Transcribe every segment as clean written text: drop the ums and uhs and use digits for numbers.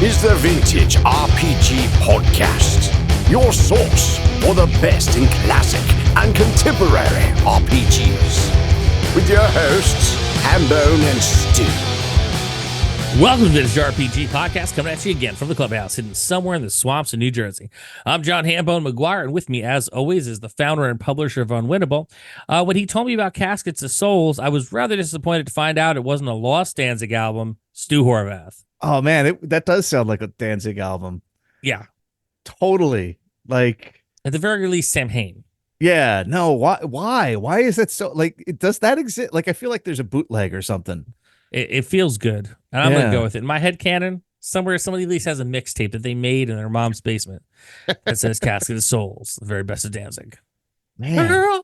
is the Vintage RPG Podcast, your source for the best in classic and contemporary RPGs. With your hosts, Hambone and Stu. Welcome to the Vintage RPG Podcast, coming at you again from the clubhouse, hidden somewhere in the swamps of New Jersey. I'm John Hambone McGuire, and with me, as always, is the founder and publisher of Unwinnable. When he told me about Caskets of Souls, I was rather disappointed to find out it wasn't a Lost Danzig album, Stu Horvath. Oh, man, that does sound like a Danzig album. Yeah. Totally. Like, at the very least, Sam Hain. Yeah, no, why is that so, like, does that exist? Like, I feel like there's a bootleg or something. It feels good, and I'm going to go with it. In my head canon, somewhere somebody at least has a mixtape that they made in their mom's basement that says Casket of Souls, the very best of Danzig. Man.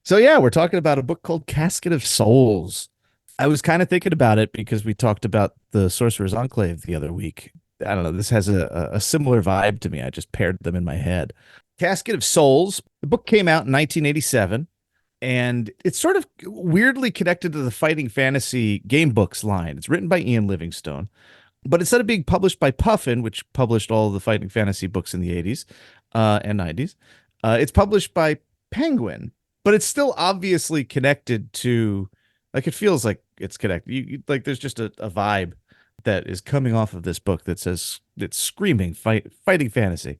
So, yeah, we're talking about a book called Casket of Souls. I was kind of thinking about it because we talked about the Sorcerer's Enclave the other week. I don't know, this has a similar vibe to me. I just paired them in my head. Casket of Souls, the book came out in 1987. And it's sort of weirdly connected to the fighting fantasy game books line. It's written by Ian Livingstone, but instead of being published by Puffin, which published all the fighting fantasy books in the 80s and 90s, it's published by Penguin, but it's still obviously connected to, like, it feels like it's connected. Like, there's just a vibe that is coming off of this book that says it's screaming fighting fantasy.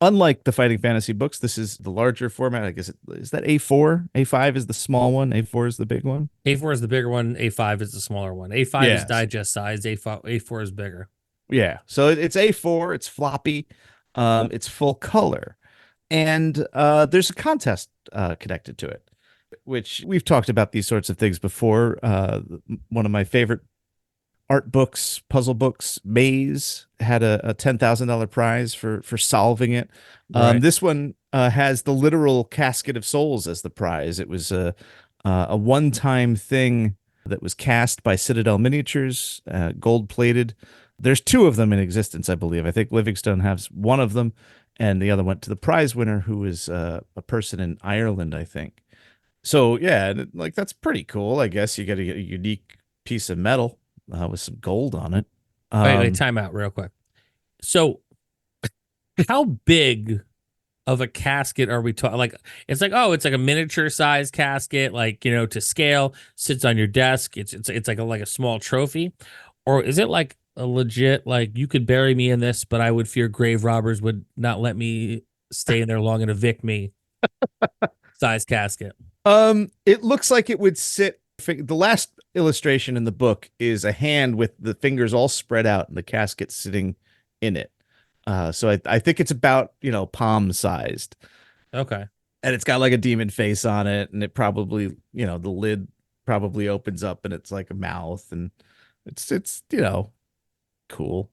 Unlike the fighting fantasy books, this is the larger format. I guess is that A4? A5 is the small one. A4 is the big one. A4 is the bigger one. A5 is the smaller one. A5 is digest size. A4 is bigger. Yeah. So it's A4. It's floppy. It's full color. And there's a contest connected to it, which we've talked about these sorts of things before. One of my favorite art books, puzzle books, Maze, had a $10,000 prize for solving it. Right. This one has the literal Casket of Souls as the prize. It was a one-time thing that was cast by Citadel Miniatures, gold-plated. There's two of them in existence, I believe. I think Livingstone has one of them, and the other went to the prize winner, who is a person in Ireland, I think. So, yeah, like, that's pretty cool. I guess you get a unique piece of metal with some gold on it. Wait, time out real quick. So how big of a casket are we talking? Like, it's like a miniature size casket, like, you know, to scale, sits on your desk. It's like a small trophy, or is it like a legit, like, you could bury me in this, but I would fear grave robbers would not let me stay in there long and evict me size casket? It looks like it would sit. The last illustration in the book is a hand with the fingers all spread out and the casket sitting in it. So I think it's about, palm sized. Okay. And it's got like a demon face on it, and it probably, the lid probably opens up and it's like a mouth, and it's cool.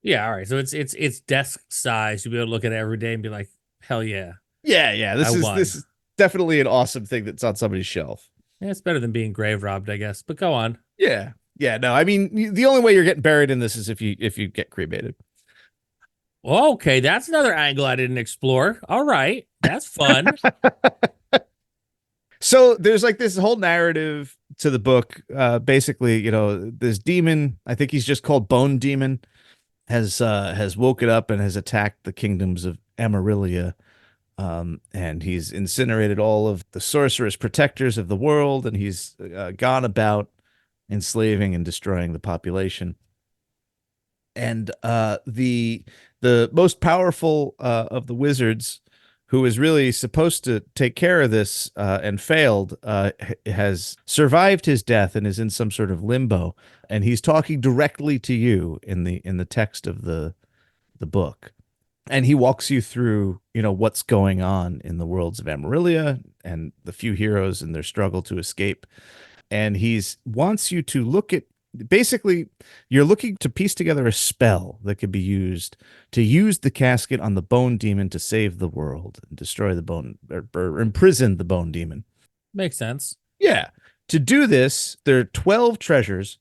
Yeah. All right. So it's desk size. You'll be able to look at it every day and be like, hell yeah. Yeah. This is definitely an awesome thing that's on somebody's shelf. Yeah, it's better than being grave robbed, I guess. But go on. Yeah. No, I mean, the only way you're getting buried in this is if you get cremated. Okay, that's another angle I didn't explore. All right, that's fun. So there's like this whole narrative to the book. Basically, this demon, I think he's just called Bone Demon, has woken up and has attacked the kingdoms of Amarillia. And he's incinerated all of the sorceress protectors of the world, and he's gone about enslaving and destroying the population. And the most powerful of the wizards, who is really supposed to take care of this and failed, has survived his death and is in some sort of limbo. And he's talking directly to you in the text of the book. And he walks you through, what's going on in the worlds of Amarillia and the few heroes and their struggle to escape. And wants you to look at, basically, you're looking to piece together a spell that could be used to use the casket on the Bone Demon to save the world and destroy the bone, or imprison the Bone Demon. Makes sense. Yeah. To do this, there are 12 treasures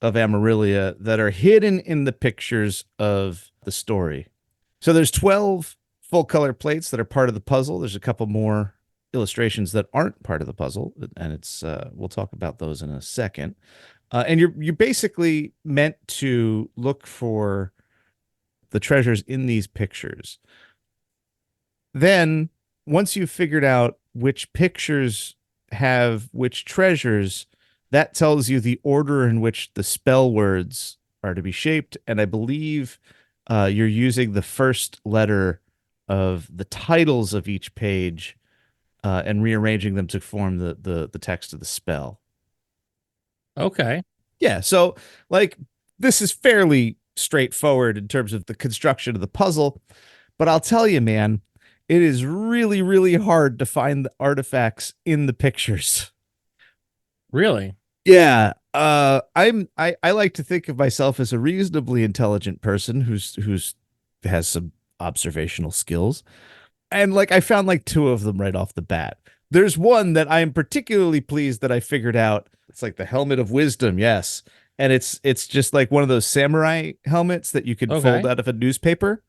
of Amarillia that are hidden in the pictures of the story. So there's 12 full color plates that are part of the puzzle. There's a couple more illustrations that aren't part of the puzzle, and we'll talk about those in a second. And you're basically meant to look for the treasures in these pictures. Then, once you've figured out which pictures have which treasures, that tells you the order in which the spell words are to be shaped. And I believe you're using the first letter of the titles of each page and rearranging them to form the text of the spell. Okay. Yeah, so like this is fairly straightforward in terms of the construction of the puzzle, but I'll tell you, man, it is really, really hard to find the artifacts in the pictures. Really? Yeah, I like to think of myself as a reasonably intelligent person who's has some observational skills, and like I found like two of them right off the bat. There's one that I am particularly pleased that I figured out. It's like the helmet of wisdom, yes, and it's just like one of those samurai helmets that you can fold Okay. out of a newspaper,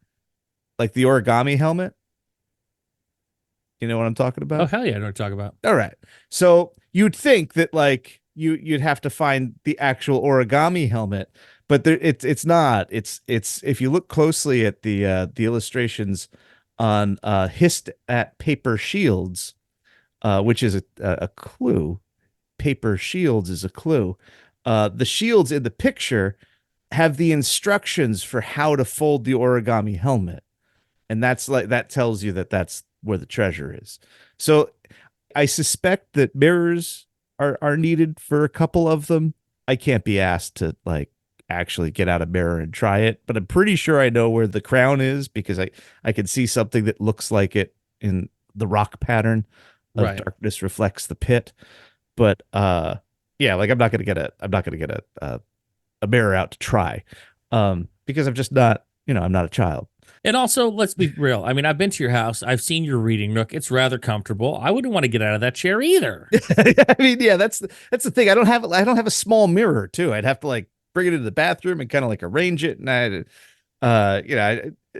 like the origami helmet. You know what I'm talking Oh, about? hell yeah. I know what you're talking about. All right. So you'd think that like you'd have to find the actual origami helmet, but it's not. It's if you look closely at the illustrations on hist at paper shields, which is a clue. Paper shields is a clue. The shields in the picture have the instructions for how to fold the origami helmet, and that's like that tells you that that's where the treasure is. So I suspect that mirrors are needed for a couple of them. I can't be asked to like actually get out a mirror and try it, but I'm pretty sure I know where the crown is because I can see something that looks like it in the rock pattern of Right. darkness reflects the pit. But yeah, like I'm not gonna get a mirror out to try. Because I'm just not, I'm not a child. And also, let's be real. I mean, I've been to your house. I've seen your reading nook. It's rather comfortable. I wouldn't want to get out of that chair either. I mean, yeah, that's the thing. I don't have a small mirror too. I'd have to like bring it into the bathroom and kind of like arrange it. And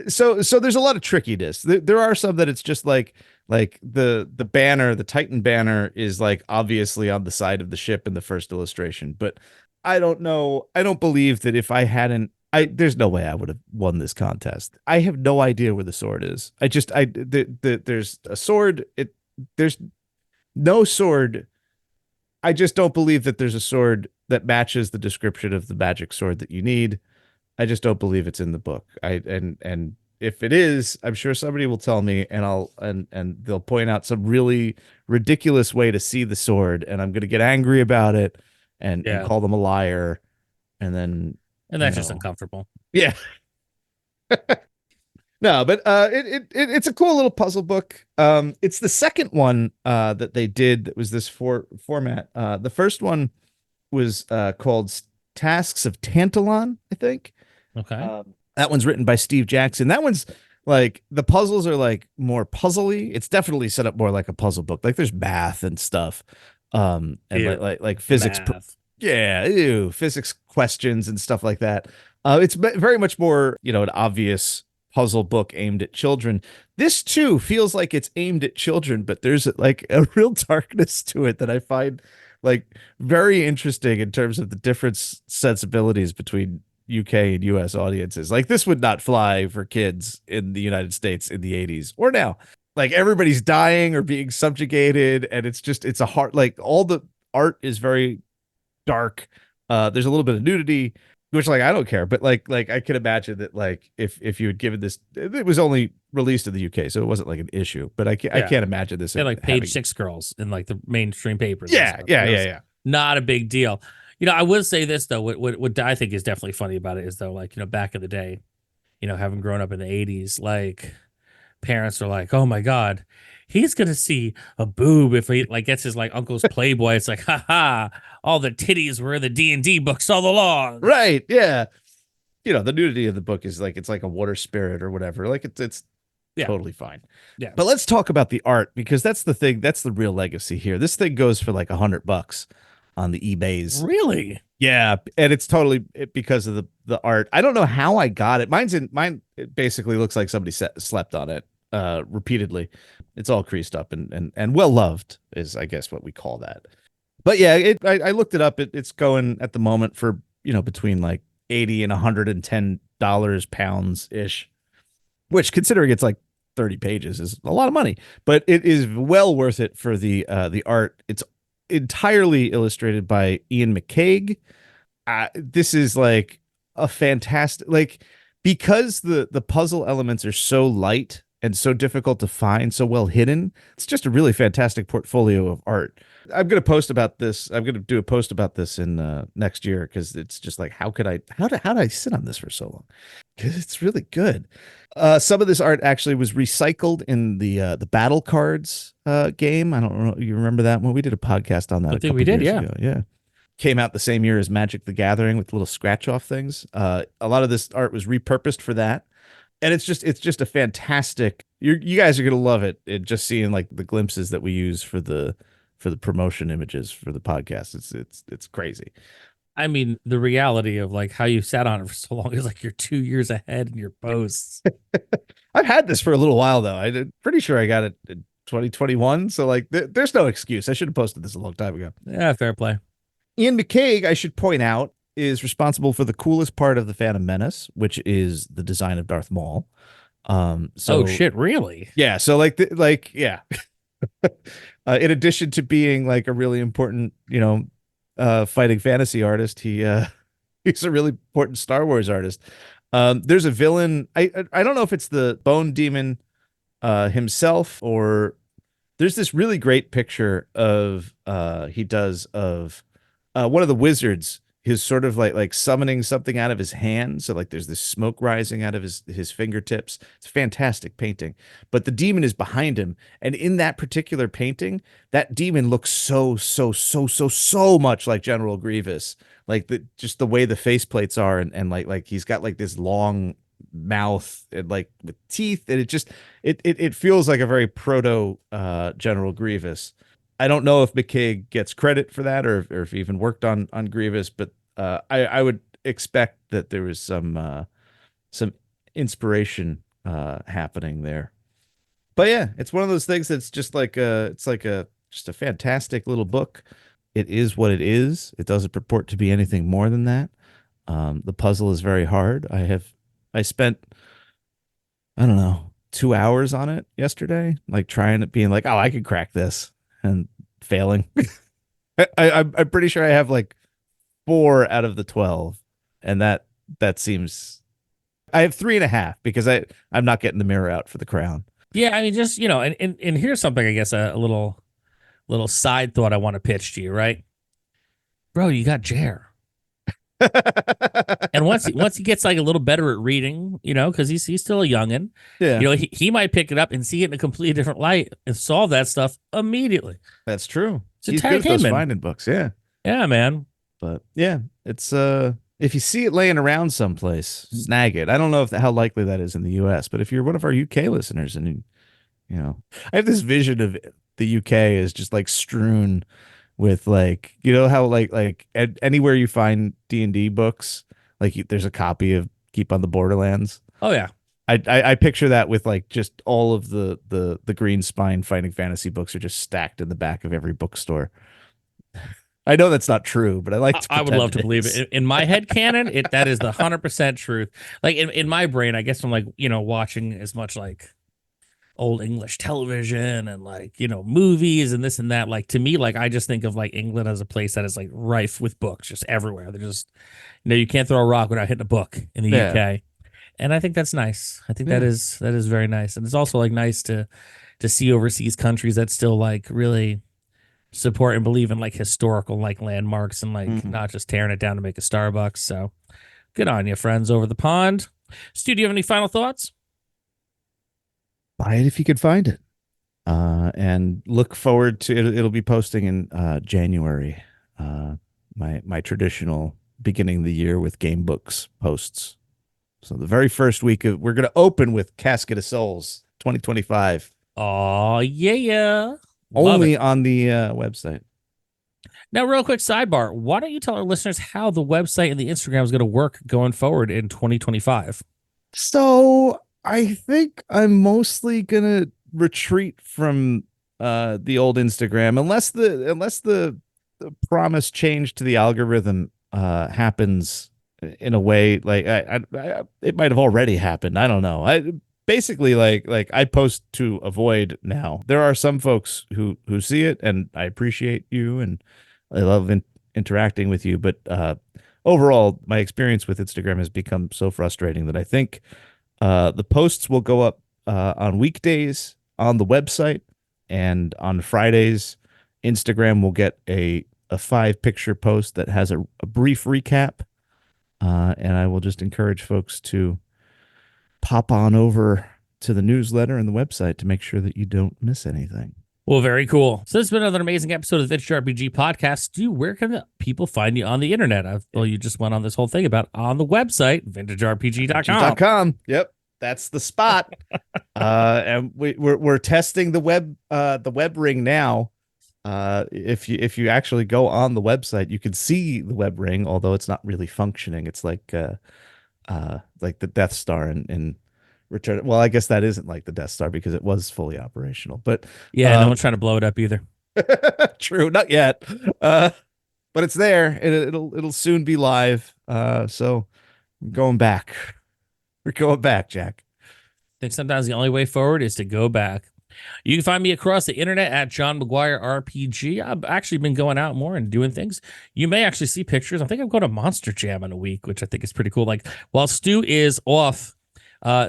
so there's a lot of trickiness. There are some that it's just like the banner, the Titan banner is like obviously on the side of the ship in the first illustration, but I don't know. I don't believe that if I hadn't there's no way I would have won this contest. I have no idea where the sword is. There's a sword. There's no sword. I just don't believe that there's a sword that matches the description of the magic sword that you need. I just don't believe it's in the book. And if it is, I'm sure somebody will tell me, and and they'll point out some really ridiculous way to see the sword, and I'm gonna get angry about it and Yeah. call them a liar, and then And that's just uncomfortable. yeah. No, but it's a cool little puzzle book. It's the second one that they did that was this format. The first one was called Tasks of Tantalon, I think. Okay. That one's written by Steve Jackson. That one's like the puzzles are like more puzzly. It's definitely set up more like a puzzle book. Like there's math and stuff. And Ew. like physics. Math. Yeah, ew, physics questions and stuff like that. It's very much more, an obvious puzzle book aimed at children. This too feels like it's aimed at children, but there's like a real darkness to it that I find like very interesting in terms of the different sensibilities between UK and US audiences. Like this would not fly for kids in the United States in the 80s or now. Like everybody's dying or being subjugated, and it's a hard, like all the art is very dark. There's a little bit of nudity, which like I don't care, but like I can imagine that like if you had given this, it was only released in the UK, so it wasn't like an issue. But I can't imagine this. They're like page 6 girls in like the mainstream papers. Yeah. Not a big deal. I would say this though. What I think is definitely funny about it is though, like back in the day, having grown up in the 80s, like parents are like, oh my god, he's gonna see a boob if he like gets his like uncle's Playboy. It's like, haha, all the titties were in the D&D books all along. Right? Yeah. The nudity of the book is like it's like a water spirit or whatever. Like it's totally fine. Yeah. But let's talk about the art because that's the thing. That's the real legacy here. This thing goes for like $100 on the eBays. Really? Yeah, and it's totally because of the art. I don't know how I got it. Mine. It basically looks like somebody slept on it repeatedly. It's all creased up and well loved is I guess what we call that. But yeah, I looked it up. It's going at the moment for, between like 80 and $110 pounds ish, which considering it's like 30 pages is a lot of money, but it is well worth it for the art. It's entirely illustrated by Ian McCaig. This is like a fantastic, like, because the puzzle elements are so light and so difficult to find, so well hidden. It's just a really fantastic portfolio of art. I'm going to post about this. I'm going to do a post about this in next year, because it's just like, how did I sit on this for so long? Because it's really good. Some of this art actually was recycled in the battle cards game. I don't know. You remember that one? We did a podcast on that. I think we did. Yeah. Ago. Yeah. Came out the same year as Magic the Gathering with little scratch off things. A lot of this art was repurposed for that. And it's just a fantastic. You guys are gonna love it. Just seeing like the glimpses that we use for the promotion images for the podcast. It's crazy. I mean, the reality of like how you sat on it for so long is like you're 2 years ahead in your posts. I've had this for a little while though. I'm pretty sure I got it in 2021. So like, there's no excuse. I should have posted this a long time ago. Yeah, fair play. Ian McCaig, I should point out, is responsible for the coolest part of the Phantom Menace, which is the design of Darth Maul. Oh shit, really? Yeah. So yeah. In addition to being like a really important, fighting fantasy artist, he's a really important Star Wars artist. There's a villain. I don't know if it's the Bone Demon himself, or there's this really great picture of he does of one of the wizards. He's sort of like summoning something out of his hand. So like there's this smoke rising out of his fingertips. It's a fantastic painting. But the demon is behind him. And in that particular painting, that demon looks so much like General Grievous. Like just the way the faceplates are, and like he's got like this long mouth and like with teeth. And it feels like a very proto General Grievous. I don't know if McCaig gets credit for that, or if he even worked on Grievous, but I would expect that there was some inspiration happening there. But yeah, it's one of those things that's just like just a fantastic little book. It is what it is. It doesn't purport to be anything more than that. The puzzle is very hard. I spent, I don't know, 2 hours on it yesterday, like trying it, being like, oh, I could crack this, and failing. I'm pretty sure I have like 4 out of the 12, and that seems. I have 3.5 because I'm not getting the mirror out for the crown. Yeah, I mean, just and here's something, I guess, a little side thought I want to pitch to you, right, bro? You got Jer. And once he gets like a little better at reading, because he's still a youngin', yeah, he might pick it up and see it in a completely different light and solve that stuff immediately. That's true. He's good at those finding books, yeah, man. But yeah, it's if you see it laying around someplace, snag it. I don't know how likely that is in the U.S., but if you're one of our UK listeners, and I have this vision of the UK as just like strewn with like, how like anywhere you find D&D books, like there's a copy of Keep on the Borderlands. Oh yeah. I picture that with like just all of the green spine fighting fantasy books are just stacked in the back of every bookstore. I know that's not true, but I would love to believe it. In my head canon, that is the 100% truth. Like in my brain, I guess I'm like, watching as much like old English television and like, movies and this and that. Like to me, like I just think of like England as a place that is like rife with books just everywhere. They're just, you can't throw a rock without hitting a book in the UK. And I think that's nice. I think that is very nice. And it's also like nice to see overseas countries that still like really support and believe in like historical like landmarks and like not just tearing it down to make a Starbucks. So good on you, friends over the pond. Stu, do you have any final thoughts? Buy it if you could find it. And look forward to it. It'll be posting in January. My traditional beginning of the year with game books posts. So the very first week we're going to open with Casket of Souls 2025. Oh yeah. Only on the website. Now, real quick sidebar. Why don't you tell our listeners how the website and the Instagram is going to work going forward in 2025? So I think I'm mostly going to retreat from the old Instagram, unless the promised change to the algorithm happens in a way like it might have already happened. I don't know. I basically like I post to avoid now. There are some folks who see it, and I appreciate you, and I love interacting with you. But overall, my experience with Instagram has become so frustrating that I think the posts will go up on weekdays on the website, and on Fridays, Instagram will get a 5-picture post that has a brief recap. And I will just encourage folks to pop on over to the newsletter and the website to make sure that you don't miss anything. Well, very cool. So this has been another amazing episode of the Vintage RPG Podcast. Stu, where can people find you on the internet? You just went on this whole thing about on the website, vintagerpg.com. Yep, that's the spot. And we're testing the web ring now. If you actually go on the website, you can see the web ring, although it's not really functioning. It's like the Death Star in Return. Well, I guess that isn't like the Death Star because it was fully operational. But yeah, no one's trying to blow it up either. True, not yet. But it's there. It'll soon be live. So I'm going back. We're going back, Jack. I think sometimes the only way forward is to go back. You can find me across the internet at John McGuire RPG. I've actually been going out more and doing things. You may actually see pictures. I think I'm going to Monster Jam in a week, which I think is pretty cool. Like while Stu is off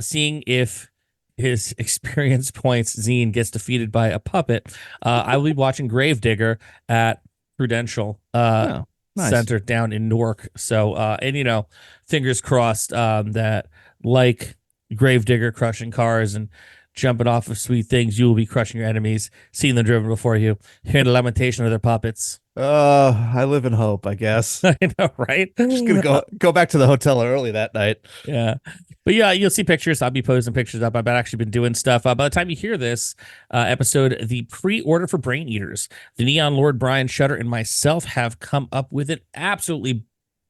seeing if his experience points zine gets defeated by a puppet, I will be watching Gravedigger at Prudential Nice. Center down in Newark. So, and fingers crossed that like Gravedigger crushing cars and jumping off of sweet things, you will be crushing your enemies, seeing them driven before you, hearing the lamentation of their puppets. I live in hope, I guess. I know, right? Just gonna go back to the hotel early that night. Yeah. But yeah, you'll see pictures. I'll be posting pictures up. I've actually been doing stuff. By the time you hear this episode, the pre-order for Brain Eaters, the Neon Lord Brian Shutter and myself have come up with an absolutely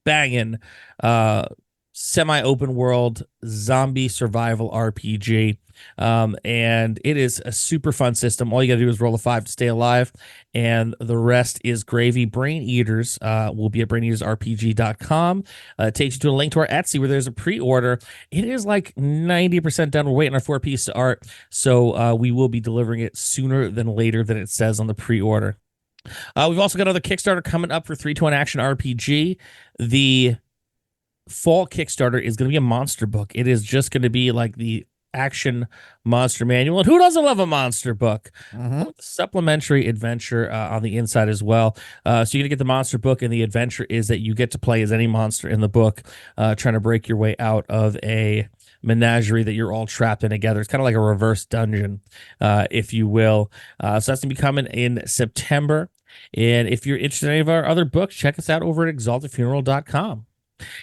banging semi-open world zombie survival RPG. And it is a super fun system. All you gotta do is roll a 5 to stay alive, and the rest is gravy. Brain Eaters will be at braineatersrpg.com. It takes you to a link to our Etsy where there's a pre-order. It is like 90% done. We're waiting on 4 pieces of art, so we will be delivering it sooner than later than it says on the pre-order. We've also got another Kickstarter coming up for 3-to-1 Action RPG. The fall Kickstarter is going to be a monster book. It is just going to be like the action monster manual, and who doesn't love a monster book? Supplementary adventure on the inside as well. So you're gonna get the monster book, and the adventure is that you get to play as any monster in the book, trying to break your way out of a menagerie that you're all trapped in together. It's kind of like a reverse dungeon, if you will. So that's gonna be coming in September. And if you're interested in any of our other books, check us out over at exaltedfuneral.com.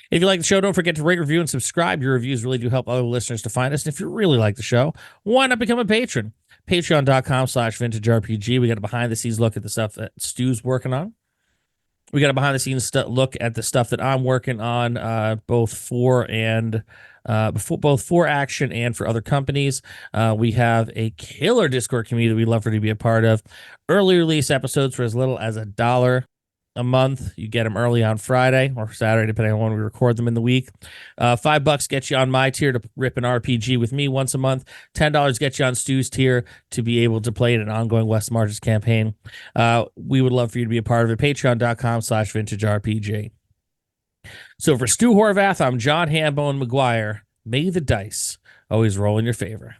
If you like the show, don't forget to rate, review, and subscribe. Your reviews really do help other listeners to find us. And if you really like the show, why not become a patron? Patreon.com/vintagerpg. We got a behind-the-scenes look at the stuff that Stu's working on. We got a behind-the-scenes look at the stuff that I'm working on, both for Action and for other companies. We have a killer Discord community that we'd love for you to be a part of. Early release episodes for as little as $1 a month. You get them early on Friday or Saturday, depending on when we record them in the week. $5 gets you on my tier to rip an RPG with me once a month. $10 gets you on Stu's tier to be able to play in an ongoing West Marches campaign. We would love for you to be a part of it. Patreon.com/vintagerpg. So for Stu Horvath, I'm John Hambone McGuire. May the dice always roll in your favor.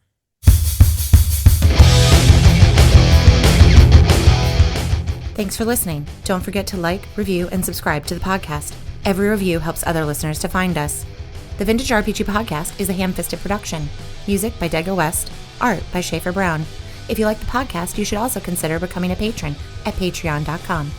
Thanks for listening. Don't forget to like, review, and subscribe to the podcast. Every review helps other listeners to find us. The Vintage RPG Podcast is a ham-fisted production. Music by Dega West. Art by Schaefer Brown. If you like the podcast, you should also consider becoming a patron at patreon.com.